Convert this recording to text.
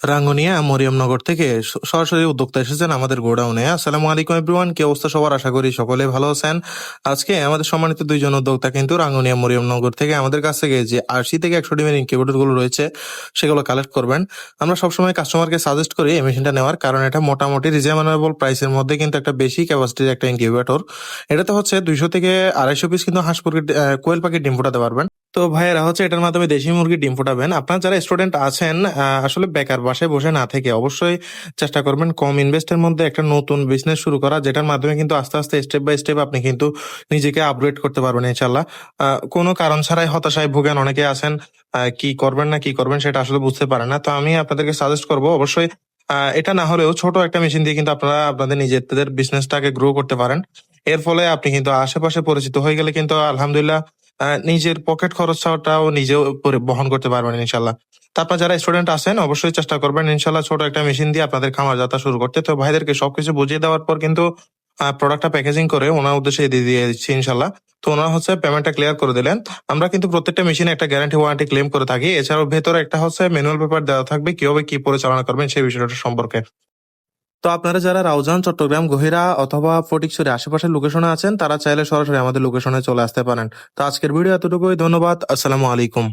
রাঙ্গুনিয়া মরিয়মনগর থেকে সরাসরি উদ্যোক্তা এসেছেন আমাদের গোডাউনে। আসসালামু আলাইকুম এভরিওয়ান, কি অবস্থা সবার? আশা করি সকলে ভালো আছেন। আজকে আমাদের সম্মানিত দুইজন উদ্যোক্তা কিন্তু রাঙ্গুনিয়া মরিয়মনগর থেকে আমাদের কাছ থেকে যে 80 থেকে 100 ডিমের ইনকিউবেটর গুলো রয়েছে সেগুলো কালেক্ট করবেন। আমরা সবসময় কাস্টমারকে সাজেস্ট করি এই মেশিনটা নেওয়ার, কারণ এটা মোটামুটি রিজনেবল প্রাইসের মধ্যে কিন্তু একটা বেশি ক্যাপাসিটির একটা ইনকিউবেটর। এটাতে হচ্ছে 200 থেকে 250 পিস কিন্তু হাঁস মুরগির কোয়েল পাখির ডিম ফোটাতে পারবেন। তো ভাইয়েরা হচ্ছে এটার মাধ্যমে দেশি মুরগির ডিম ফোটাবেন। আপনার যারা স্টুডেন্ট আছেন, আসলে বেকার বাসায় বসে না থেকে অবশ্যই চেষ্টা করবেন কম ইনভেস্টের মধ্যে একটা নতুন বিজনেস শুরু করা, যেটার মাধ্যমে কিন্তু আস্তে আস্তে স্টেপ বাই স্টেপ আপনি কিন্তু নিজেকে আপগ্রেড করতে পারবেন ইনশাল্লাহ। কোনো কারণ ছাড়াই হতাশায় ভোগেন অনেকে আছেন, কি করবেন না কি করবেন সেটা আসলে বুঝতে পারেন না। তো আমি আপনাদেরকে সাজেস্ট করবো অবশ্যই এটা না হলেও ছোট একটা মেশিন দিয়ে কিন্তু আপনারা আপনাদের নিজেদের বিজনেসটাকে গ্রো করতে পারেন। এর ফলে আপনি কিন্তু আশেপাশে পরিচিত হয়ে গেলে কিন্তু আলহামদুলিল্লাহ নিজের পকেট খরচটাও নিজেও বহন করতে পারবেন ইনশাল্লাহ। তারপর যারা স্টুডেন্ট আছেন অবশ্যই চেষ্টা করবেন ইনশাল্লাহ ছোট একটা মেশিন দিয়ে আপনাদের খামার যাত্রা শুরু করতে। তো ভাইদেরকে সবকিছু বুঝিয়ে দেওয়ার পর কিন্তু প্রোডাক্টটা প্যাকেজিং করে ওনার উদ্দেশ্যে দিয়ে দিয়ে দিচ্ছি ইনশাল্লাহ। তো ওনারা হচ্ছে পেমেন্টটা ক্লিয়ার করে দিলেন। আমরা কিন্তু প্রত্যেকটা মেশিনে একটা গ্যারান্টি ওয়ারেন্টি ক্লেম করে থাকি। এছাড়াও ভেতরে একটা হচ্ছে ম্যানুয়াল পেপার দেওয়া থাকবে কিভাবে কি পরিচালনা করবেন সেই বিষয়টা সম্পর্কে। তো আপনারা যারা রাউজান, চট্টগ্রাম, গহিরা অথবা ফটিকছড়ি আশেপাশের লোকেশনে আছেন তারা চাইলে সরাসরি আমাদের লোকেশনে চলে আসতে পারেন। তো আজকের ভিডিও এতটুকুই, ধন্যবাদ, আসসালামু আলাইকুম।